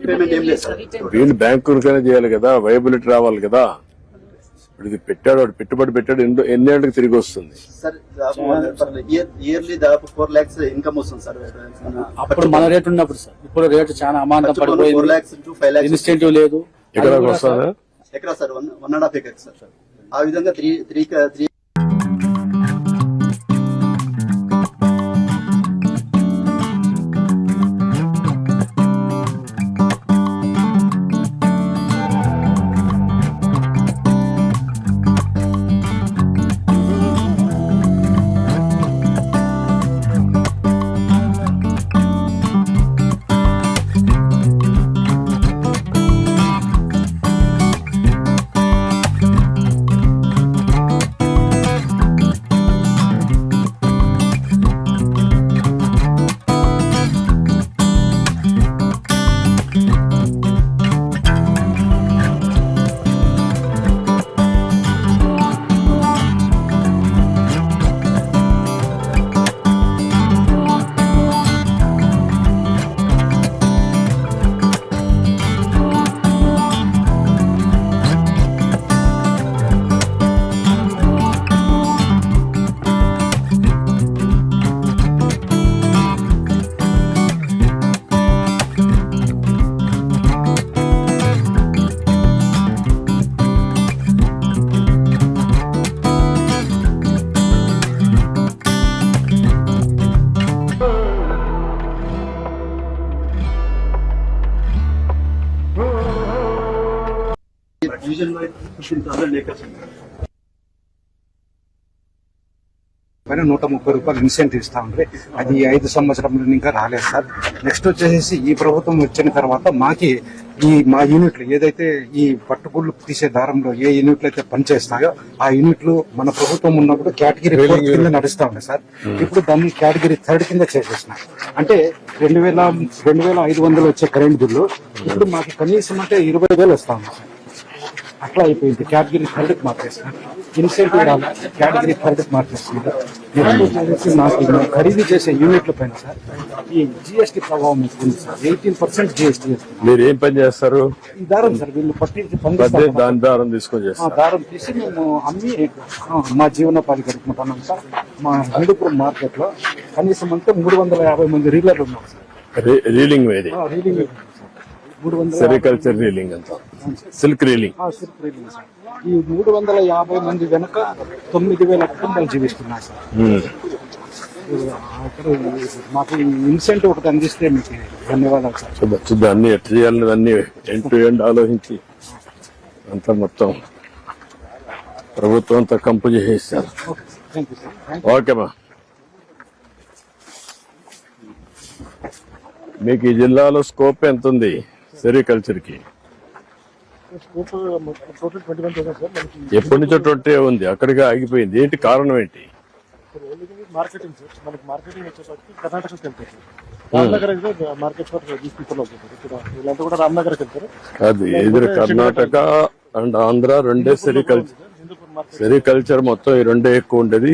Payment ఏం లేదు sir. వీళ్ళు బ్యాంకులకైనా చేయాలి కదా, వైబిలిటీ రావాలి కదా. ఇప్పుడు ఇది పెట్టాడు, వాడు పెట్టుబడి పెట్టాడు, ఎన్నేళ్ళకి తిరిగి వస్తుంది సార్. ఇయర్లీ దాదాపు 4 lakhs ఇన్కమ్ వస్తుంది సార్. అప్పుడు మన రేట్ ఉన్నప్పుడు సార్, ఇప్పుడు రేటు చాలా అమాంతం 4 lakhs to 5 lakhs ఇన్స్టెంటివ్ లేదు. ఎక్కడ వస్తుందా? ఎకరా సార్ 1.5 acres సార్. ఆ విధంగా 3 పైన 130 రూపాయలు ఇన్సెంటివ్ ఇస్తా ఉంటే అది 5 సంవత్సరంలో ఇంకా రాలేదు సార్. నెక్స్ట్ వచ్చేసి ఈ ప్రభుత్వం వచ్చిన తర్వాత మా యూనిట్లు ఏదైతే ఈ పట్టుపుళ్ళు తీసే దారంలో ఏ యూనిట్లు అయితే పనిచేస్తాయో ఆ యూనిట్లు మన ప్రభుత్వం ఉన్నప్పుడు కేటగిరీ 4 కింద నడుస్తా ఉన్నాయి సార్. ఇప్పుడు దాన్ని కేటగిరీ 3 కింద చేసేసినారు. అంటే 2,500 వచ్చే కరెంట్ బిల్లు ఇప్పుడు మాకు కనీసం అంటే 20,000 వస్తా ఉంది సార్. అట్లా అయిపోయింది. కేటగిరీ 3కి మార్చేస్తున్నారు. ఇన్సెంటివ్ కేటగిరీ 3కి మార్చేస్తున్నారు. నెక్స్ట్ నాకు ఖరీదు చేసే యూనిట్ల పైన సార్ ఈ జిఎస్టీ ప్రభావం ఉంది సార్. 18% జిఎస్టీ వేస్తుంది. మీరు ఏం పని చేస్తారు? ఈ దారం సార్ వీళ్ళు పట్టించి దాని దారం తీసుకొని చేస్తారు. దారం తీసి మేము అమ్మి మా జీవనోపాధి గడుపుకుంటున్నాం సార్. మా హిందూపురం మార్కెట్ లో కనీసం అంటే 350 మంది రీలర్లు ఉన్నారు సార్. రీలింగ్ వేది రీలింగ్ సెరికల్చర్ రీలింగ్ అంతా, silk reeling. Silk reeling sir. ఈ 350 మంది వెనక 9,000 కుటుంబాలు జీవిస్తున్నారు సార్. మాకు ఇన్సెంటివ్ ఒకటి అందిస్తే మీకు ధన్యవాదాలు సార్. చూద్దాం అన్ని ఎట్లా చేయాలని అన్ని ఎండ్ టు ఎండ్ ఆలోచించి అంతా మొత్తం ప్రభుత్వం అంతా కంపు చేసేస్తారు. ఓకేమా. మీకు ఈ జిల్లాలో స్కోప్ ఎంత ఉంది సెరికల్చర్ కి? ఎప్పటి నుంచో 20 ఉంది, అక్కడికి ఆగిపోయింది. ఏంటి కారణం ఏంటి? మార్కెటింగ్ సార్, మనకి మార్కెటింగ్ వచ్చేసరికి కర్ణాటకకి వెళ్తారు. రామ్నగర్ మార్కెట్ వీళ్ళంతా కూడా రామ్నగర్కి వెళ్తారు. అది ఎదురు కర్ణాటక అండ్ ఆంధ్ర రెండే సెరికల్చర్ మొత్తం ఈ రెండే ఎక్కువ ఉండేది.